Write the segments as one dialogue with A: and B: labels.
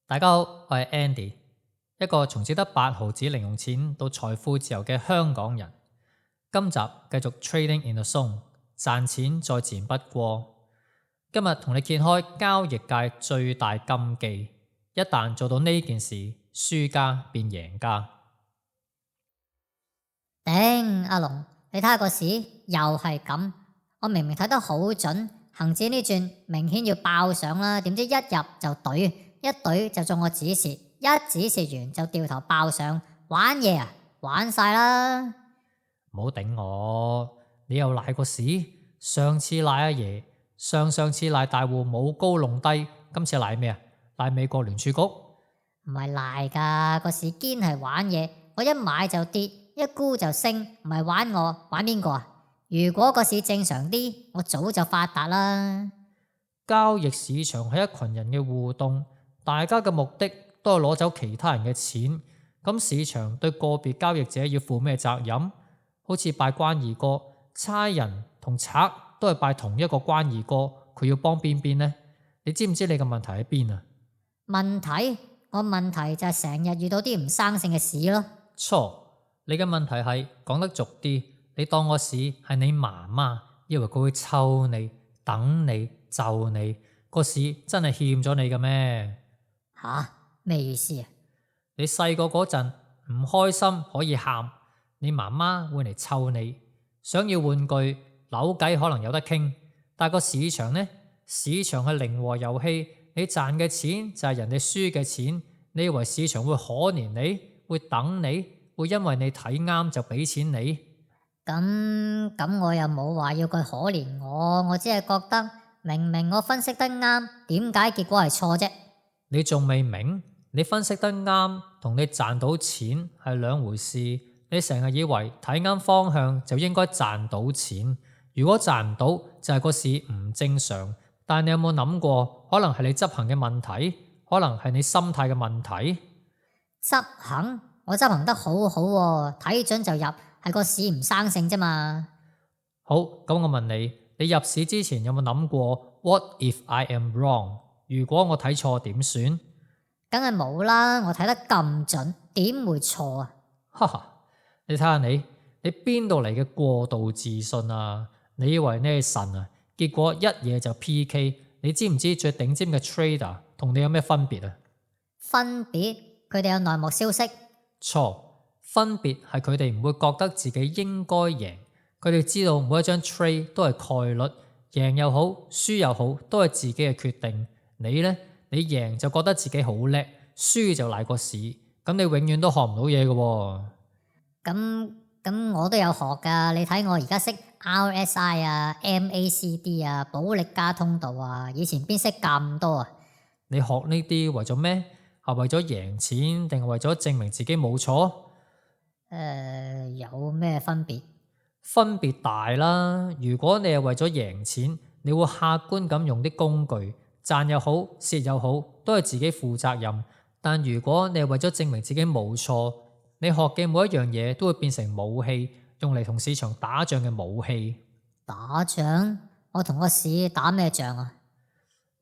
A: 大家好，我係 Andy，一個從只得8毫子零用錢到財富自由嘅香港人。今集繼續 Trading in the Zone，賺錢再自然不過。今日同你揭開交易界最大禁忌，一旦做到呢件事，輸家變贏家。
B: 頂，阿龍，你睇下個市又係咁，我明明睇得好準，恒指呢轉明顯要爆上啦，點知一入就懟，一懟就中我止蝕，一止蝕完就掉頭爆上，玩嘢啊，玩晒啦！
A: 唔好頂我，你又賴個市，上次賴阿爺，上次賴大戶冇高弄低，今次賴咩啊？賴美國聯儲局？
B: 唔係賴㗎，個市堅係玩嘢，我一買就跌，一沽就升，唔係玩我，玩邊個啊？如果個市正常啲，我早就發達啦。
A: 交易市場係一群人嘅互動，大家嘅目的都係攞走其他人嘅錢，咁市場對個別交易者要負咩責任？好似拜關二哥，差人同賊都係拜同一個關二哥，佢要幫邊邊呢？你知唔知你嘅問題喺邊啊？
B: 我問題就係成日遇到啲唔生性嘅事咯。
A: 錯，你嘅問題係講得俗啲，你當個市係你媽媽，以為佢會湊你、等你、就你，個市真係欠咗你嘅咩？
B: 吓？咩意思啊？
A: 你細個嗰陣唔開心可以喊，你媽媽會嚟湊你，想要玩具扭計可能有得傾，但個市場呢？市場係零和遊戲，你賺嘅錢就係人哋輸嘅錢，你以為市場會可憐你，會等你，會因為你睇啱就俾錢你？
B: 咁我又冇話要佢可憐我只係覺得明明我分析得啱，點解結果係錯啫？
A: 你仲未明？你分析得啱同你賺到錢係兩回事。你成日以為睇啱方向就應該賺到錢，如果賺唔到就係個市唔正常。但你有冇諗過，可能係你執行嘅問題，可能係你心態嘅問題？
B: 執行？我執行得好好喎，睇準就入，係個市唔生性啫嘛。
A: 好，咁我問你，你入市之前有冇諗過 What if I am wrong？ 如果我睇錯點算？
B: 梗係冇啦，我睇得咁準，點會錯啊？
A: 哈哈，你睇下你邊度嚟嘅過度自信啊？你以為你係神啊？結果一嘢就 PK。你知唔知最頂尖嘅 trader 同你有咩分別啊？
B: 分別？佢哋有內幕消息？
A: 錯，分別係佢哋唔會覺得自己應該贏，佢哋知道每一張 trade 都係概率，贏又好，輸又好，都係自己嘅決定。你呢？你贏就覺得自己好叻，輸就賴個市，咁你永遠都學唔到嘢嘅。
B: 咁我都有學噶，你睇我而家識 RSI 啊、MACD 啊、保力加通道啊，以前邊識咁多啊？
A: 你學呢啲為咗咩？係為咗贏錢定係為咗證明自己冇錯？
B: 有咩分別？
A: 分別大啦！如果你係為咗贏錢，你會客觀咁用啲工具，賺又好，蝕又好，都係自己負責任。但如果你係為咗證明自己冇錯，你學嘅每一樣嘢都會變成武器，用嚟同市場打仗嘅武器。
B: 打仗？我同個市打咩仗啊？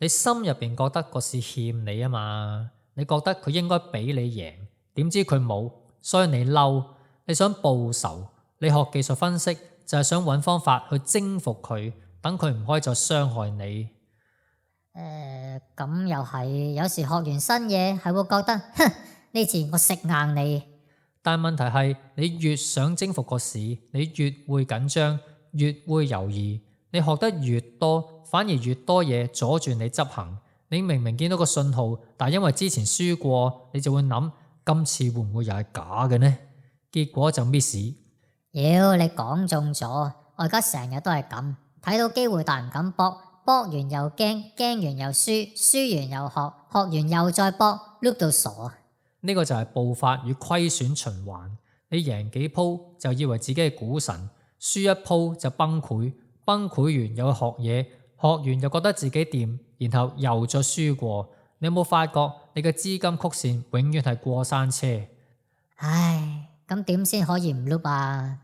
A: 你心入邊覺得個市欠你啊嘛？你覺得佢應該俾你贏，點知佢冇，所以你嬲，你想報仇。你學技術分析就係想揾方法去征服佢，等佢唔可以再傷害你。
B: 咁又係，有時學完新嘢係會覺得，哼，呢次我食硬你。
A: 但問題係，你越想征服個市，你越會緊張，越會猶豫。你學得越多，反而越多嘢阻住你執行。你明明見到個信號，但因為之前輸過，你就會諗今次會唔會又係假嘅呢？結果就 miss。
B: 妖，你講中咗，我而家成日都係咁，睇到機會但唔敢搏，搏完又驚，驚完又輸，輸完又學，學完又再搏，碌到傻。
A: 呢個就係步伐與虧損循環。你贏幾鋪就以為自己係股神，輸一鋪就崩潰，崩潰完又去學嘢，學完又覺得自己掂，然後又再輸過。你有冇發覺你嘅資金曲線永遠係過山車？
B: 唉，咁點先可以唔碌啊？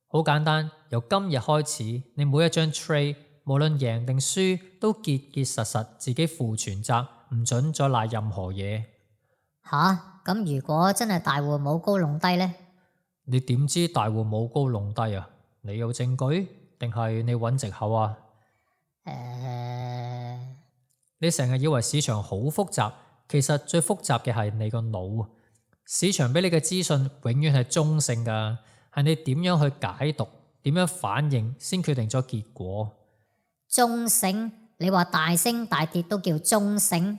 A: 好簡單，由今日開始，你每一張 trade 無論贏定輸都結結實實自己負全責，唔准再賴任何嘢。
B: 吓，咁如果真係大戶冇高弄低呢？
A: 你點知大戶冇高弄低啊？你有證據定係你揾藉口啊？你成日以為市場好複雜，其實最複雜嘅係你個腦。市場俾你嘅資訊永遠係中性㗎，係你點樣去解讀、點樣反應先決定咗結果。
B: 中性？你話大升大跌都叫中性？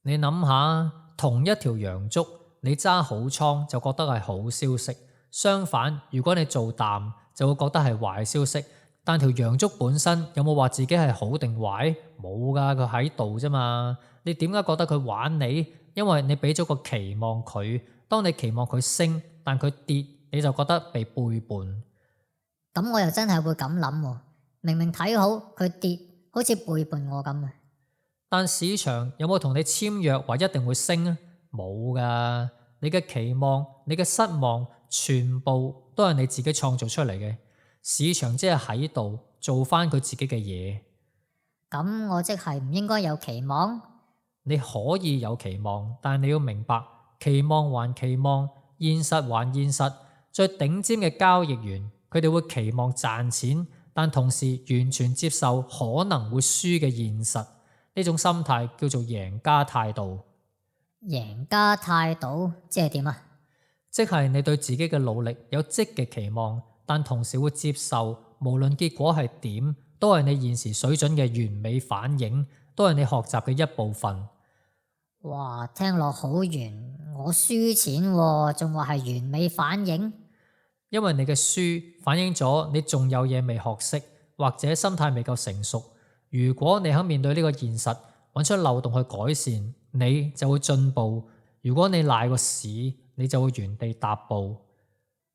A: 你諗下，同一條陽燭，你揸好倉就覺得係好消息，相反，如果你做淡就會覺得係壞消息。但條陽燭本身有冇話自己係好定壞？冇㗎，佢喺度啫嘛。你點解覺得佢玩你？因為你俾咗個期望佢，當你期望佢升，但佢跌，你就覺得被背叛。
B: 咁我又真係會咁諗喎，明明睇好佢跌，好似背叛我咁啊！
A: 但市場有冇同你簽約話一定會升啊？冇㗎，你嘅期望、你嘅失望，全部都係你自己創造出嚟嘅。市場只係喺度做翻佢自己嘅嘢。
B: 咁我即係唔應該有期望？
A: 你可以有期望，但你要明白，期望還期望，現實還現實。最頂尖嘅交易員，佢哋會期望賺錢，但同時完全接受可能會輸嘅現實。呢種心態叫做贏家態度。
B: 贏家態度即係點啊？
A: 即係你對自己嘅努力有積極期望，但同時會接受無論結果係點，都係你現時水準嘅完美反應，都係你學習嘅一部分。
B: 哇，聽落好圓，我輸錢喎，仲話係完美反應？
A: 因為你嘅輸反映咗你仲有嘢未學識，或者心態未夠成熟。如果你肯面對呢個現實，揾出漏洞去改善，你就會進步。如果你賴個屎，你就會原地踏步。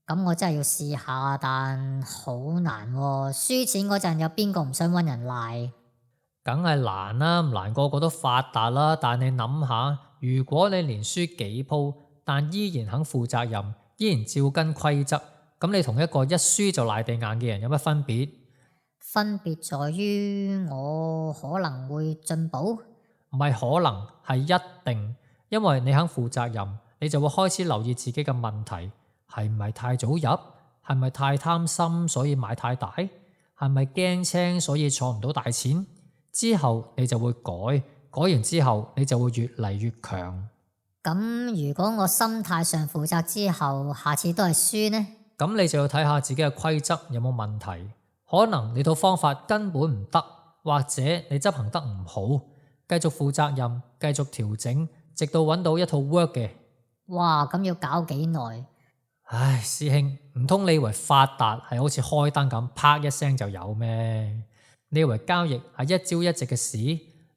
B: 咁我真係要試下，但好難喎。輸錢嗰陣有邊個唔想揾人賴？
A: 梗係難啦，唔難個個都發達啦。但你諗下，如果你連輸幾鋪，但依然肯負責任，依然照跟規則，咁你同一個一輸就賴地硬嘅人有乜分別？
B: 分別在於我可能會進步。
A: 唔係可能，係一定。因為你肯負責任，你就會開始留意自己嘅問題，係唔係太早入？係咪太貪心所以買太大？係咪驚青所以坐唔到大錢？之後你就會改，改完之後你就會越嚟越強。
B: 咁如果我心態上負責之後，下次都係輸呢？
A: 咁你就要睇下自己嘅規則有冇問題。可能你套方法根本唔得，或者你執行得唔好，繼續負責任，繼續調整，直到揾到一套 work 嘅。
B: 哇，咁要搞幾耐？
A: 唉，師兄，唔通你以為發達係好似開燈咁，啪一聲就有咩？你以為交易係一朝一夕嘅事？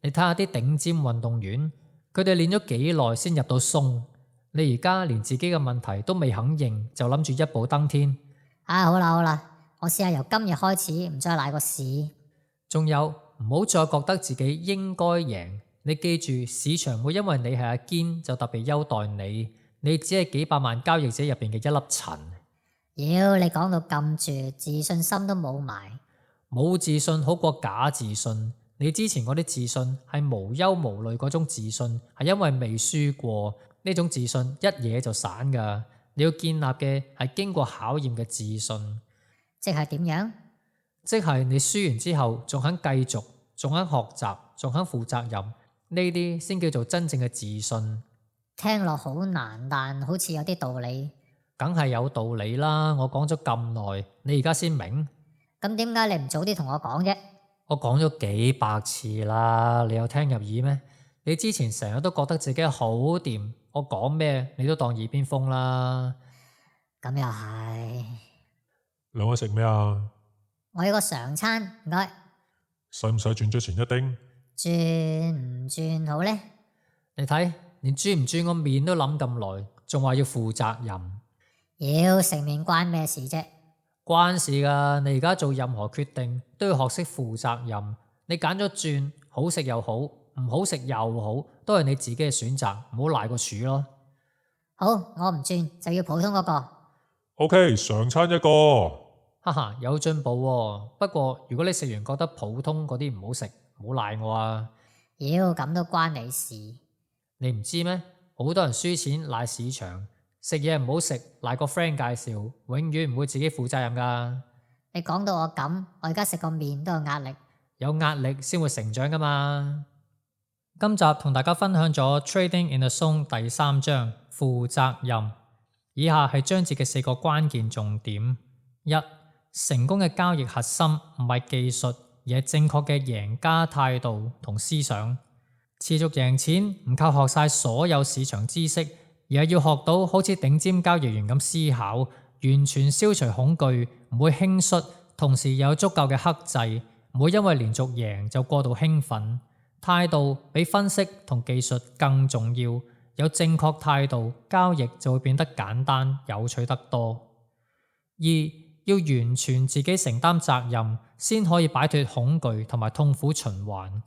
A: 你睇下啲頂尖運動員，佢哋練咗幾耐先入到松？你而家連自己嘅問題都未肯認，就諗住一步登天？
B: 好啦好啦，我試下由今日開始唔再賴個市。
A: 仲有，唔好再覺得自己應該贏。你記住，市場會因為你係阿堅就特別優待你，你只係幾百萬交易者入邊嘅一粒塵。
B: 妖，你講到咁絕，自信心都冇埋。
A: 冇自信好過假自信。你之前嗰啲自信係無憂無慮嗰種自信，係因為未輸過。呢種自信一嘢就散噶。你要建立嘅係經過考驗嘅自信。
B: 即係點樣？
A: 即係你輸完之後仲肯繼續，仲肯學習，仲肯負責任，呢啲先叫做真正嘅自信。
B: 聽落好難，但好似有啲道理。
A: 梗係有道理啦，我講咗咁耐，你而家先明？
B: 咁點解你唔早啲同我講啫？
A: 我講咗幾百次啦，你有聽入耳咩？你之前成日都覺得自己好掂，我講咩你都當耳邊風啦。
B: 咁又係。
C: 兩位食咩啊？
B: 我要個常餐，唔該。
C: 使唔使轉咗前一丁？
B: 轉唔轉好呢？
A: 你睇，連轉唔轉個面都諗咁耐，仲話要負責任。
B: 妖，食麵關咩事啫？
A: 關事噶，你而家做任何決定都要學識負責任。你揀咗轉，好食又好，唔好食又好，都係你自己嘅選擇，唔好賴個柱咯。
B: 好，我唔轉就要普通嗰個。
C: OK，常餐一個。
A: 哈哈，有進步喎。不過如果你食完覺得普通嗰啲唔好食，唔好賴我啊。
B: 妖，咁都關你事？
A: 你唔知咩？好多人輸錢賴市場，食嘢唔好食賴個 friend 介紹，永遠唔會自己負責任㗎。
B: 你講到我咁，我而家食個麵都有壓力。
A: 有壓力先會成長㗎嘛。今集同大家分享咗 Trading in the Zone 第3章負責任。以下係章節嘅4個關鍵重點。一、成功嘅交易核心唔係技術，而係正確嘅贏家態度同思想。持續贏錢唔靠學晒所有市場知識，而係要學到好似頂尖交易員咁思考，完全消除恐懼，唔會輕率，同時有足夠嘅克制，唔會因為連續贏就過度興奮。態度比分析同技術更重要，有正確態度，交易就會變得簡單有趣得多。二、要完全自己承擔責任，先可以擺脫恐懼同埋痛苦循環。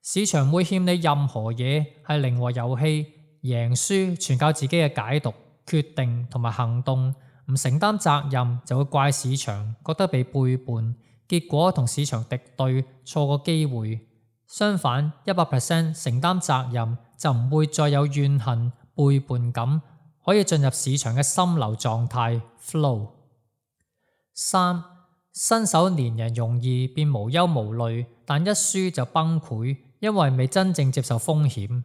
A: 市場唔會欠你任何嘢，係零和遊戲，贏輸全靠自己嘅解讀、決定同埋行動。唔承擔責任就會怪市場，覺得被背叛，結果同市場敵對，錯過機會。相反，100% 承擔責任就唔會再有怨恨、背叛感，可以進入市場嘅心流狀態 flow。3. 新手連贏容易變無憂無慮，但一輸就崩潰，因為未真正接受風險。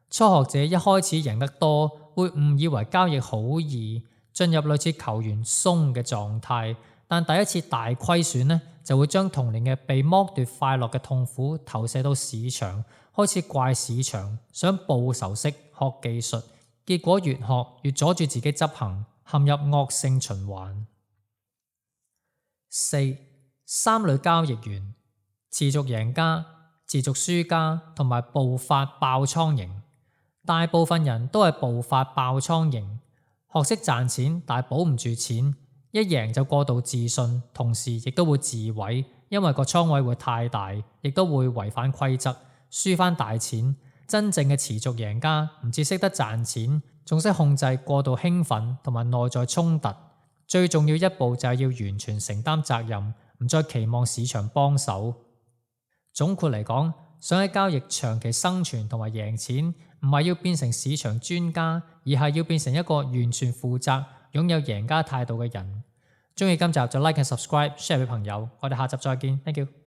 A: 初學者一開始贏得多，會誤以為交易好易，進入類似球員鬆嘅狀態，但第一次大虧損呢，就會將童年嘅被剝奪快樂嘅痛苦投射到市場，開始怪市場，想報仇式學技術，結果越學越阻住自己執行，陷入惡性循環。4. 3類交易員：持續贏家、持續輸家同埋暴發爆倉型。大部分人都係暴發爆倉型，學識賺錢但係保唔住錢，一贏就過度自信，同時亦都會自毀，因為個倉位會太大，亦都會違反規則，輸翻大錢。真正嘅持續贏家唔止識得賺錢，仲識控制過度興奮同埋內在衝突。最重要一步就係要完全承擔責任，唔再期望市場幫手。總括嚟講，想喺交易長期生存同埋贏錢，唔係要變成市場專家，而係要變成一個完全負責、擁有贏家態度嘅人。鍾意今集就 like and subscribe，share 俾朋友。我哋下集再見，Thank you。